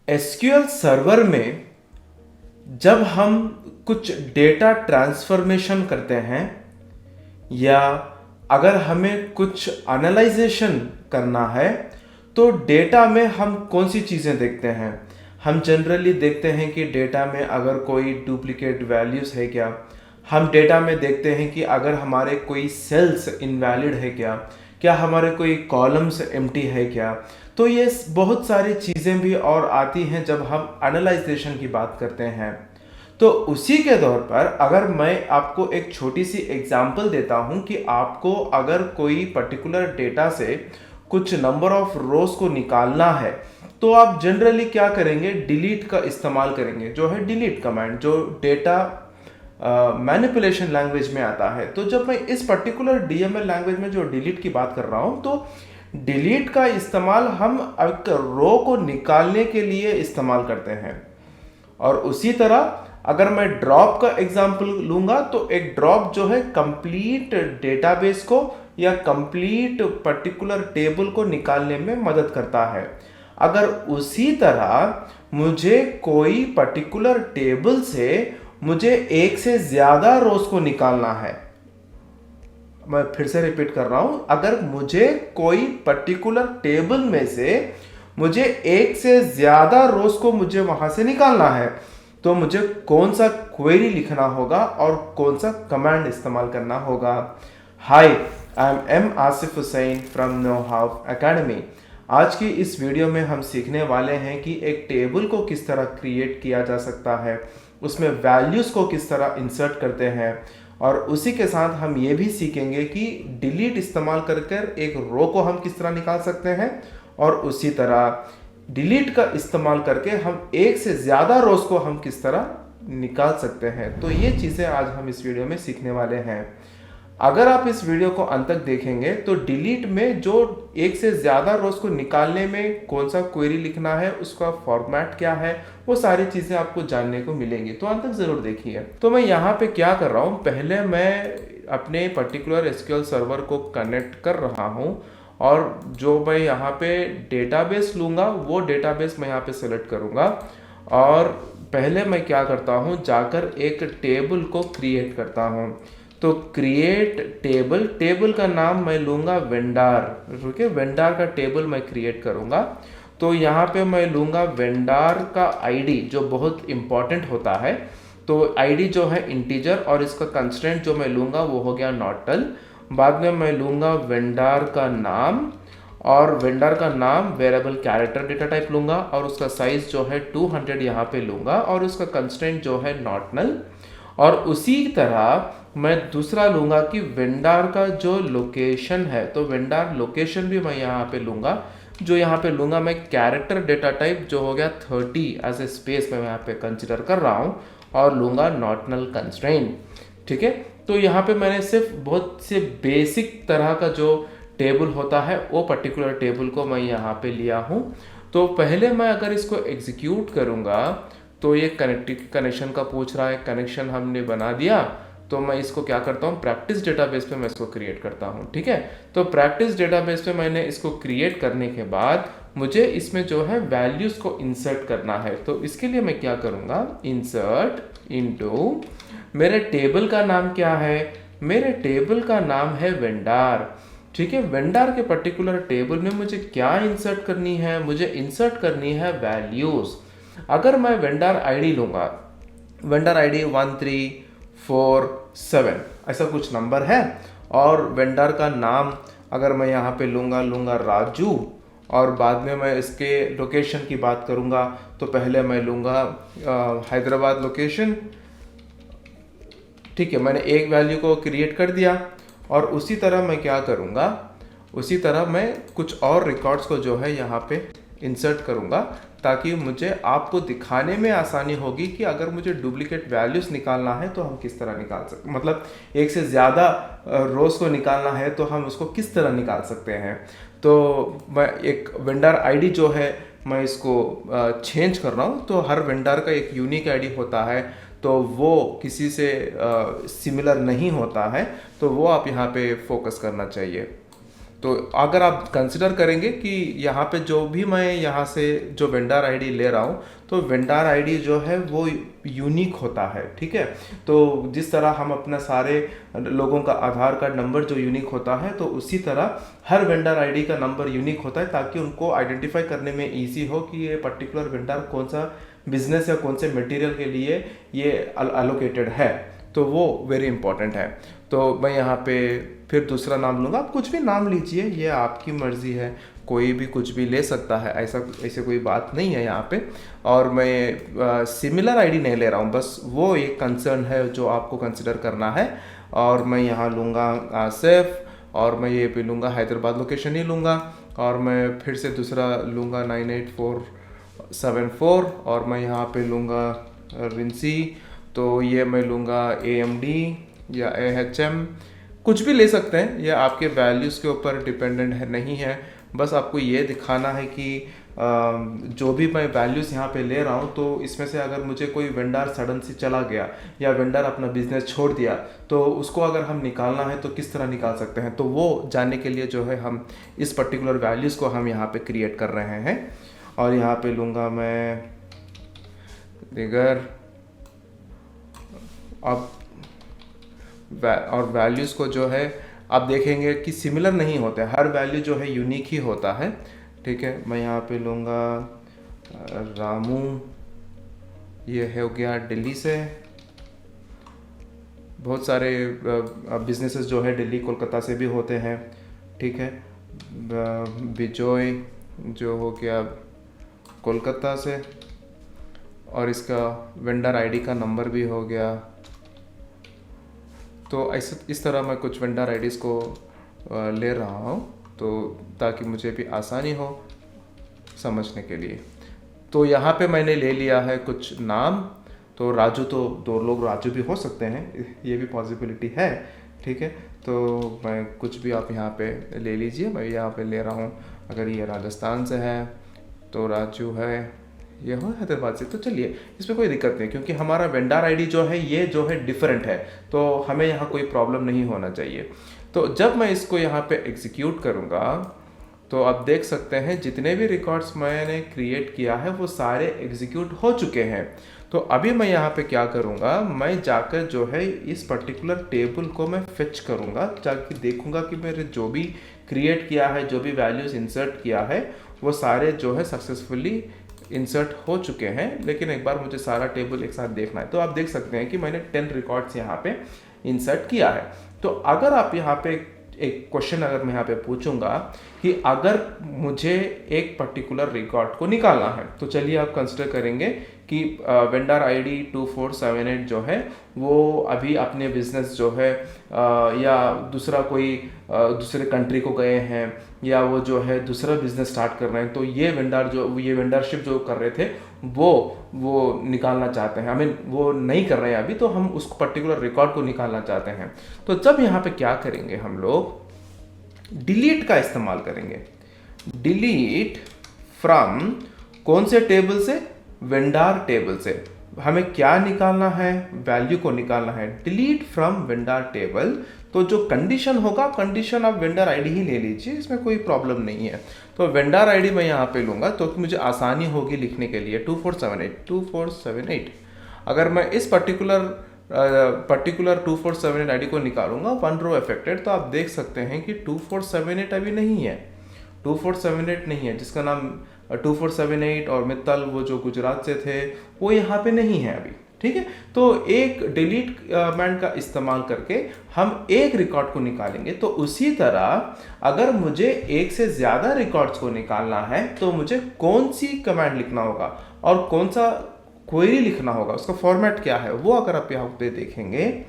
SQL server में जब हम कुछ डेटा ट्रांसफॉर्मेशन करते हैं या अगर हमें कुछ एनालाइजेशन करना है तो डेटा में हम कौन सी चीज़ें देखते हैं। हम जनरली देखते हैं कि डेटा में अगर कोई डुप्लीकेट वैल्यूज़ है क्या, हम डेटा में देखते हैं कि अगर हमारे कोई सेल्स इनवैलिड है क्या हमारे कोई कॉलम्स एम्प्टी है क्या। तो ये बहुत सारी चीज़ें भी और आती हैं जब हम एनालाइजेशन की बात करते हैं। तो उसी के तौर पर अगर मैं आपको एक छोटी सी एग्जांपल देता हूं कि आपको अगर कोई पर्टिकुलर डेटा से कुछ नंबर ऑफ रोज को निकालना है तो आप जनरली क्या करेंगे, डिलीट का इस्तेमाल करेंगे, जो है डिलीट कमांड, जो डेटा मैनिपुलेशन लैंग्वेज में आता है। तो जब मैं इस पर्टिकुलर डीएमएल लैंग्वेज में जो डिलीट की बात कर रहा हूं तो डिलीट का इस्तेमाल हम एक रो को निकालने के लिए इस्तेमाल करते हैं। और उसी तरह अगर मैं ड्रॉप का एग्जांपल लूंगा तो एक ड्रॉप जो है कंप्लीट डेटाबेस को या कंप्लीट पर्टिकुलर टेबल को निकालने में मदद करता है। अगर उसी तरह मुझे कोई पर्टिकुलर टेबल से मुझे एक से ज्यादा रोज को निकालना है, मैं फिर से रिपीट कर रहा हूं, अगर मुझे कोई पर्टिकुलर टेबल में से मुझे एक से ज्यादा रोज को मुझे वहां से निकालना है तो मुझे कौन सा क्वेरी लिखना होगा और कौन सा कमांड इस्तेमाल करना होगा। Hi, I am am Asif Hussain from Know How Academy. आज की इस वीडियो में हम सीखने वाले हैं कि एक टेबल को किस तरह क्रिएट किया जा सकता है, उसमें वैल्यूज़ को किस तरह इंसर्ट करते हैं, और उसी के साथ हम ये भी सीखेंगे कि डिलीट इस्तेमाल कर एक रो को हम किस तरह निकाल सकते हैं, और उसी तरह डिलीट का इस्तेमाल करके हम एक से ज़्यादा रोज को हम किस तरह निकाल सकते हैं। तो ये चीज़ें आज हम इस वीडियो में सीखने वाले हैं। अगर आप इस वीडियो को अंत तक देखेंगे तो डिलीट में जो एक से ज़्यादा रोज को निकालने में कौन सा क्वेरी लिखना है, उसका फॉर्मेट क्या है, वो सारी चीज़ें आपको जानने को मिलेंगी। तो अंत तक ज़रूर देखिए। तो मैं यहाँ पे क्या कर रहा हूँ, पहले मैं अपने पर्टिकुलर एसक्यूएल सर्वर को कनेक्ट कर रहा हूँ और जो मैं यहाँ पे डेटाबेस लूँगा वो डेटाबेस मैं यहाँ पे सेलेक्ट करूँगा। और पहले मैं क्या करता हूँ, जाकर एक टेबल को क्रिएट करता हूँ। तो क्रिएट टेबल, टेबल का नाम मैं लूँगा वेंडार, ठीक है, वेंडार का टेबल मैं क्रिएट करूँगा। तो यहाँ पे मैं लूँगा वेंडार का आईडी जो बहुत इम्पॉर्टेंट होता है। तो आईडी जो है इंटीजर और इसका कंस्ट्रेंट जो मैं लूँगा वो हो गया नॉट नल। बाद में मैं लूँगा वेंडार का नाम, और वेंडर का नाम वेरिएबल कैरेक्टर डेटा टाइप लूँगा और उसका साइज जो है 200 यहाँ पे लूँगा और उसका कंस्ट्रेंट जो है नॉट नल। और उसी तरह मैं दूसरा लूँगा कि वेंडर का जो लोकेशन है, तो वेंडर लोकेशन भी मैं यहाँ पे लूँगा, जो यहाँ पे लूँगा मैं कैरेक्टर डेटा टाइप जो हो गया 30 एज ए स्पेस मैं यहाँ पे कंसिडर कर रहा हूँ और लूँगा नॉट नल कंस्ट्रेंट, ठीक है। तो यहाँ पे मैंने सिर्फ बहुत से बेसिक तरह का जो टेबल होता है वो पर्टिकुलर टेबल को मैं यहाँ पे लिया हूँ। तो पहले मैं अगर इसको एग्जीक्यूट करूँगा तो ये कनेक्शन का पूछ रहा है, कनेक्शन हमने बना दिया। तो मैं इसको क्या करता हूँ, प्रैक्टिस डेटाबेस पे मैं इसको क्रिएट करता हूँ, ठीक है। तो प्रैक्टिस डेटाबेस पे मैंने इसको क्रिएट करने के बाद मुझे इसमें जो है वैल्यूज़ को इंसर्ट करना है। तो इसके लिए मैं क्या करूँगा, इंसर्ट इनटू, मेरे टेबल का नाम क्या है, मेरे टेबल का नाम है वेंडार, ठीक है। वेंडार के पर्टिकुलर टेबल में मुझे क्या इंसर्ट करनी है, मुझे इंसर्ट करनी है वैल्यूज़। अगर मैं वेंडर आईडी लूँगा, वेंडर आईडी 1347 ऐसा कुछ नंबर है, और वेंडर का नाम अगर मैं यहाँ पे लूँगा राजू, और बाद में मैं इसके लोकेशन की बात करूँगा तो पहले मैं लूँगा हैदराबाद लोकेशन, ठीक है। मैंने एक वैल्यू को क्रिएट कर दिया और उसी तरह मैं क्या करूँगा, उसी तरह मैं कुछ और रिकॉर्ड्स को जो है यहाँ पे इंसर्ट करूँगा ताकि मुझे आपको दिखाने में आसानी होगी कि अगर मुझे डुप्लीकेट वैल्यूज़ निकालना है तो हम किस तरह निकाल सकते, मतलब एक से ज़्यादा रोज को निकालना है तो हम उसको किस तरह निकाल सकते हैं। तो मैं एक वेंडर आईडी जो है मैं इसको चेंज कर रहा हूँ। तो हर वेंडर का एक यूनिक आईडी होता है, तो वो किसी से सिमिलर नहीं होता है, तो वो आप यहाँ पे फोकस करना चाहिए। तो अगर आप कंसिडर करेंगे कि यहाँ पे जो भी मैं यहाँ से जो वेंडर आईडी ले रहा हूँ, तो वेंडर आईडी जो है वो यूनिक होता है, ठीक है। तो जिस तरह हम अपना सारे लोगों का आधार कार्ड नंबर जो यूनिक होता है, तो उसी तरह हर वेंडर आईडी का नंबर यूनिक होता है, ताकि उनको आइडेंटिफाई करने में ईजी हो कि ये पर्टिकुलर वेंडर कौन सा बिजनेस या कौन से मटेरियल के लिए ये अलोकेटेड है। तो वो वेरी इंपॉर्टेंट है। तो मैं यहाँ पे फिर दूसरा नाम लूँगा, आप कुछ भी नाम लीजिए, ये आपकी मर्ज़ी है, कोई भी कुछ भी ले सकता है, ऐसे कोई बात नहीं है यहाँ पे। और मैं सिमिलर आईडी नहीं ले रहा हूँ, बस वो एक कंसर्न है जो आपको कंसिडर करना है। और मैं यहाँ लूँगा आसिफ, और मैं ये भी लूँगा हैदराबाद लोकेशन ही लूँगा, और मैं फिर से दूसरा लूँगा 98474, और मैं यहाँ पे लूँगा रिंसी, तो ये मैं लूँगा AMD या AHM, कुछ भी ले सकते हैं, ये आपके वैल्यूज़ के ऊपर डिपेंडेंट है नहीं है। बस आपको ये दिखाना है कि जो भी मैं वैल्यूज़ यहाँ पे ले रहा हूँ, तो इसमें से अगर मुझे कोई वेंडर सडन से चला गया या वेंडर अपना बिजनेस छोड़ दिया, तो उसको अगर हम निकालना है तो किस तरह निकाल सकते हैं, तो वो जानने के लिए जो है हम इस पर्टिकुलर वैल्यूज़ को हम यहाँ पे क्रिएट कर रहे हैं। और यहाँ पे लूँगा मैं दिगर, अब और वैल्यूज़ को जो है आप देखेंगे कि सिमिलर नहीं होते, हर वैल्यू जो है यूनिक ही होता है, ठीक है। मैं यहाँ पे लूँगा रामू, ये है हो गया दिल्ली से, बहुत सारे बिजनेसेस जो है दिल्ली कोलकाता से भी होते हैं, ठीक है। बिजॉय जो हो गया कोलकाता से, और इसका वेंडर आईडी का नंबर भी हो गया। तो ऐसे इस तरह मैं कुछ वेंडर आईडीज़ को ले रहा हूँ, तो ताकि मुझे भी आसानी हो समझने के लिए। तो यहाँ पे मैंने ले लिया है कुछ नाम, तो राजू, तो 2 लोग राजू भी हो सकते हैं, ये भी पॉसिबिलिटी है, ठीक है। तो मैं कुछ भी आप यहाँ पे ले लीजिए, मैं यहाँ पे ले रहा हूँ, अगर ये राजस्थान से है तो राजू है, ये हो हैदराबाद से, तो चलिए इसमें कोई दिक्कत नहीं, क्योंकि हमारा वेंडर आईडी जो है ये जो है डिफरेंट है, तो हमें यहाँ कोई प्रॉब्लम नहीं होना चाहिए। तो जब मैं इसको यहाँ पे एग्जीक्यूट करूँगा, तो आप देख सकते हैं जितने भी रिकॉर्ड्स मैंने क्रिएट किया है वो सारे एग्जीक्यूट हो चुके हैं। तो अभी मैं यहाँ पे क्या करूँगा, मैं जाकर जो है इस पर्टिकुलर टेबल को मैं फिच करूँगा, ताकि देखूँगा कि मेरे जो भी क्रिएट किया है, जो भी वैल्यूज़ इंसर्ट किया है, वो सारे जो है सक्सेसफुली इंसर्ट हो चुके हैं। लेकिन एक बार मुझे सारा टेबल एक साथ देखना है, तो आप देख सकते हैं कि मैंने 10 रिकॉर्ड्स यहाँ पे इंसर्ट किया है। तो अगर आप यहाँ पे एक क्वेश्चन अगर मैं यहाँ पे पूछूंगा कि अगर मुझे एक पर्टिकुलर रिकॉर्ड को निकालना है, तो चलिए आप कंसिडर करेंगे कि वेंडर आईडी 2478 जो है वो अभी अपने बिजनेस जो है या दूसरा कोई दूसरे कंट्री को गए हैं, या वो जो है दूसरा बिजनेस स्टार्ट कर रहे हैं, तो ये वेंडरशिप जो कर रहे थे वो निकालना चाहते हैं, हमें वो नहीं कर रहे हैं अभी, तो हम उस पर्टिकुलर रिकॉर्ड को निकालना चाहते हैं। तो जब यहाँ पे क्या करेंगे, हम लोग डिलीट का इस्तेमाल करेंगे। डिलीट फ्रॉम कौन से टेबल से, वेंडर टेबल से। हमें क्या निकालना है, वैल्यू को निकालना है, डिलीट फ्रॉम वेंडर टेबल। तो जो कंडीशन होगा, कंडीशन आप वेंडर आईडी ही ले लीजिए, इसमें कोई प्रॉब्लम नहीं है। तो वेंडर आईडी मैं यहाँ पे लूँगा, तो कि मुझे आसानी होगी लिखने के लिए। 2478 अगर मैं इस पर्टिकुलर 2478 आईडी को निकालूंगा, 1 रो अफेक्टेड, तो आप देख सकते हैं कि 2478 अभी नहीं है, 2478 नहीं है, जिसका नाम 2478 और मित्तल वो जो गुजरात से थे वो यहाँ पे नहीं है अभी, ठीक है। तो एक डिलीट कमांड का इस्तेमाल करके हम एक रिकॉर्ड को निकालेंगे। तो उसी तरह अगर मुझे एक से ज़्यादा रिकॉर्ड्स को निकालना है, तो मुझे कौन सी कमांड लिखना होगा और कौन सा क्वेरी लिखना होगा, उसका फॉर्मेट क्या है, वो अगर आप यहाँ पे देखेंगे,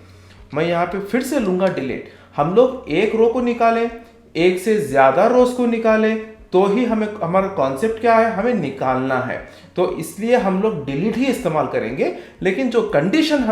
मैं यहाँ पे फिर से लूँगा डिलीट। हम लोग एक रो को निकालें, एक से ज़्यादा रोज को निकालें, तो ही हमें, हमारा कॉन्सेप्ट क्या है, हमें निकालना है, तो इसलिए हम लोग डिलीट ही इस्तेमाल करेंगे। लेकिन जो कंडीशन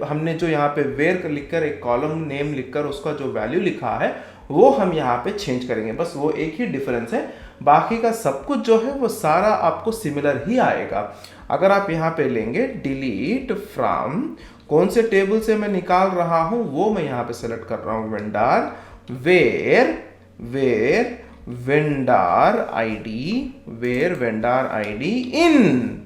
हमने जो यहाँ पे वेयर लिखकर एक कॉलम नेम लिखकर उसका जो वैल्यू लिखा है वो हम यहाँ पे चेंज करेंगे, बस वो एक ही डिफरेंस है। बाकी का सब कुछ जो है वो सारा आपको सिमिलर ही आएगा। अगर आप यहाँ पे लेंगे डिलीट फ्रॉम, कौन से टेबल से मैं निकाल रहा हूँ वो मैं यहाँ पे सेलेक्ट कर रहा हूँ, vendor where where vendor ID in,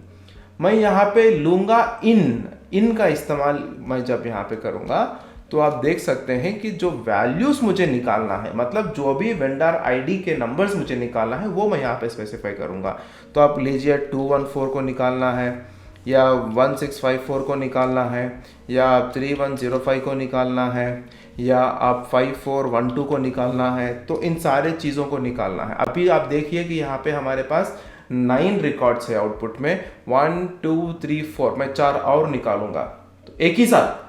मैं यहाँ पे लूंगा इन का इस्तेमाल मैं जब यहाँ पे करूंगा तो आप देख सकते हैं कि जो वैल्यूज मुझे निकालना है, मतलब जो भी वेंडर आईडी के नंबर्स मुझे निकालना है वो मैं यहाँ पे स्पेसिफाई करूंगा। तो आप लीजिए 214 को निकालना है, या 1654 को निकालना है, या 3105 को निकालना है, या आप 5412 को निकालना है, तो इन सारे चीज़ों को निकालना है। अभी आप देखिए कि यहाँ पे हमारे पास 9 रिकॉर्ड्स है आउटपुट में, 1 2 3 4, मैं 4 और निकालूंगा तो एक ही साथ,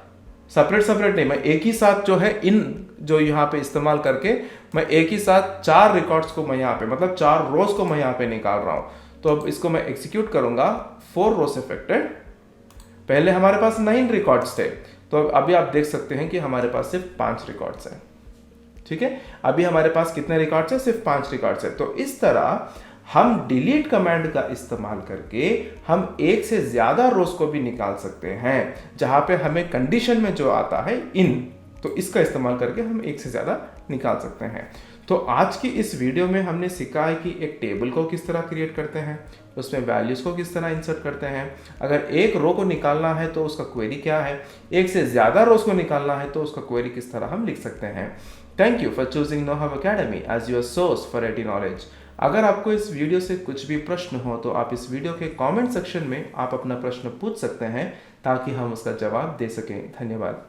सेपरेट नहीं, मैं एक ही साथ जो है इन जो यहाँ पे इस्तेमाल करके मैं एक ही साथ 4 रिकॉर्ड्स को मैं यहाँ पे, मतलब 4 रोज को मैं यहाँ पे निकाल रहा हूँ। तो अब इसको मैं एग्जीक्यूट करूंगा, 4 रोज अफेक्टेड। पहले हमारे पास 9 रिकॉर्ड्स थे, तो अभी आप देख सकते हैं कि हमारे पास सिर्फ 5 रिकॉर्ड्स हैं। ठीक है, अभी हमारे पास कितने रिकॉर्ड्स हैं? सिर्फ 5 रिकॉर्ड्स हैं। तो इस तरह हम डिलीट कमांड का इस्तेमाल करके हम एक से ज्यादा रोज को भी निकाल सकते हैं, जहां पे हमें कंडीशन में जो आता है इन, तो इसका इस्तेमाल करके हम एक से ज्यादा निकाल सकते हैं। तो आज की इस वीडियो में हमने सीखा है कि एक टेबल को किस तरह क्रिएट करते हैं, उसमें वैल्यूज को किस तरह इंसर्ट करते हैं, अगर एक रो को निकालना है तो उसका क्वेरी क्या है, एक से ज्यादा रोज को निकालना है तो उसका क्वेरी किस तरह हम लिख सकते हैं। Thank you for choosing Knowhow Academy as your source for IT knowledge. अगर आपको इस वीडियो से कुछ भी प्रश्न हो तो आप इस वीडियो के कमेंट सेक्शन में आप अपना प्रश्न पूछ सकते हैं ताकि हम उसका जवाब दे सकें। धन्यवाद।